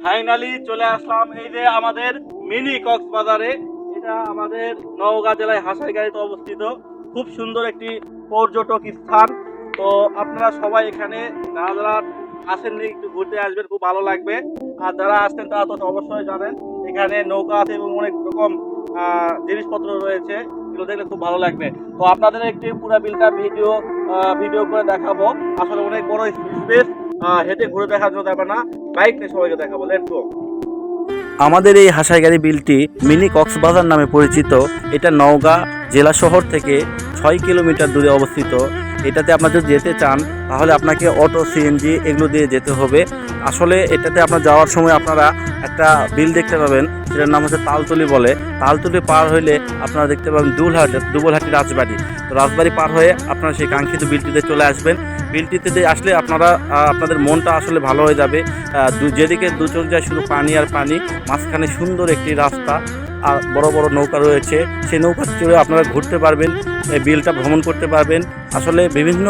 Finally চলে আসলাম এই যে আমাদের মিনি কক্সবাজারে। এটা আমাদের নওগাঁ জেলায় হাসাইগাড়িতে অবস্থিত। খুব সুন্দর একটি পর্যটক স্থান। তো আপনারা সবাই এখানে যারা যারা আসেননি একটু ঘুরতে আসবেন, খুব ভালো লাগবে। আর যারা আসছেন তারা তো অবশ্যই জানেন এখানে নৌকা আছে এবং অনেক রকম জিনিসপত্র রয়েছে, এগুলো দেখলে খুব ভালো লাগবে। তো আপনাদের একটি পুরো বিলটা ভিডিও করে দেখাবো। আসলে অনেক বড় স্পেস, হেঁটে ঘুরে দেখার জন্য যাবে না, বাইক নিয়ে সবাইকে দেখাবো। Let's go. আমাদের এই হাসাইগাড়ি বিলটি মিনি কক্সবাজার নামে পরিচিত। এটা নওগাঁ জেলা শহর থেকে 6 কিলোমিটার দূরে অবস্থিত। এটাতে আপনারা যদি যেতে চান তাহলে আপনাকে অটো, সিএনজি এগুলো দিয়ে যেতে হবে। আসলে এটাতে আপনার যাওয়ার সময় আপনারা একটা বিল দেখতে পাবেন, সেটার নাম হচ্ছে তালতলি বলে। তালতলি পার হইলে আপনারা দেখতে পাবেন দুবলহাটি রাজবাড়ি। তো রাজবাড়ি পার হয়ে আপনারা সেই কাঙ্ক্ষিত বিলটিতে চলে আসবেন। বিলটিতে আসলে আপনারা আপনাদের মনটা আসলে ভালো হয়ে যাবে। যেদিকে দু চোখ যায় শুধু পানি আর পানি, মাঝখানে সুন্দর একটি রাস্তা আর বড় বড় নৌকা রয়েছে। সেই নৌকা চড়ে আপনারা ঘুরতে পারবেন, এই বিলটা ভ্রমণ করতে পারবেন। আসলে বিভিন্ন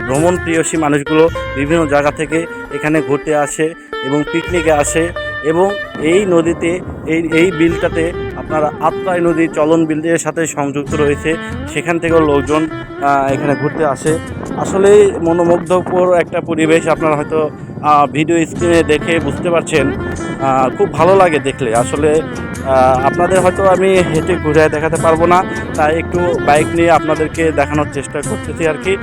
ভ্রমণ প্রিয়সী মানুষগুলো বিভিন্ন জায়গা থেকে এখানে ঘুরতে আসে এবং পিকনিকে আসে। এবং এই নদীতে এই বিলটাতে আপনারা আত্রাই নদী চলন বিলের সাথে সংযুক্ত রয়েছে, সেখান থেকেও লোকজন এখানে ঘুরতে আসে। আসলে মনোমুগ্ধকর একটা পরিবেশ, আপনারা হয়তো ভিডিও স্ক্রিনে দেখে বুঝতে পারছেন। খুব ভালো লাগে দেখলে। আসলে আপনাদের হয়তো আমি হেঁটে ঘুরে দেখাতে পারবো না, তাই একটু বাইক নিয়ে আপনাদেরকে দেখানোর চেষ্টা করতেছি আর কি।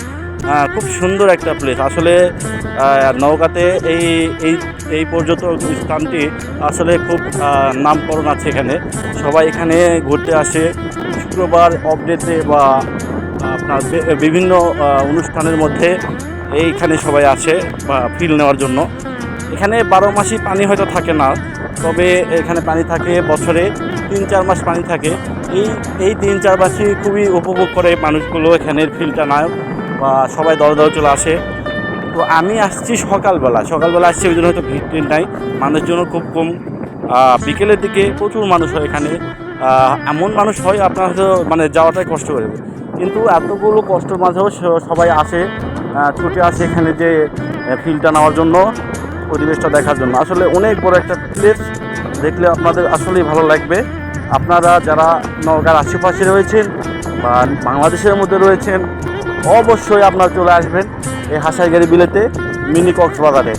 খুব সুন্দর একটা প্লেস আসলে। নওগাঁতে এই এই এই পর্যটক স্থানটি আসলে খুব নামকরণ আছে। এখানে সবাই এখানে ঘুরতে আসে শুক্রবার অফ ডেতে বা আপনার বিভিন্ন অনুষ্ঠানের মধ্যে এইখানে সবাই আসে বা ফিল নেওয়ার জন্য। এখানে 12 মাসই পানি হয়তো থাকে না, তবে এখানে পানি থাকে বছরে 3-4 মাস পানি থাকে। এই 3-4 মাসই খুবই উপভোগ করে মানুষগুলো এখানের ফিলটা নেয় বা সবাই দলে দলে চলে আসে। তো আমি আসছি সকালবেলা আসছি, ওই জন্য হয়তো ভিড় নাই, মানুষজনও খুব কম। বিকেলের দিকে প্রচুর মানুষ হয় এখানে। এমন মানুষ হয় আপনার হয়তো মানে যাওয়াটাই কষ্ট করে, কিন্তু এতগুলো কষ্টের মাঝেও সবাই আসে, ছুটে আসে এখানে যে ফিলটা নেওয়ার জন্য, পরিবেশটা দেখার জন্য। আসলে অনেক বড় একটা প্লেস, দেখলে আপনাদের আসলেই ভালো লাগবে। আপনারা যারা নওগাঁর আশেপাশে রয়েছেন বা বাংলাদেশের মধ্যে রয়েছেন, অবশ্যই আপনারা চলে আসবেন এই হাসাইগাড়ি বিলেতে, মিনি কক্সবাজারে।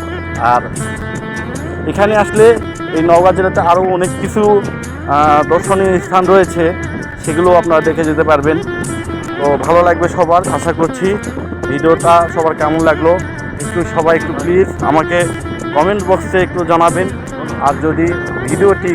আর এখানে আসলে এই নওগাঁ জেলাতে আরও অনেক কিছু দর্শনীয় স্থান রয়েছে, সেগুলো আপনারা দেখে যেতে পারবেন। তো ভালো লাগবে সবার, আশা করছি। ভিডিওটা সবার কেমন লাগলো সবাই একটু প্লিজ আমাকে কমেন্ট বক্সে একটু জানাবেন। আর যদি ভিডিওটি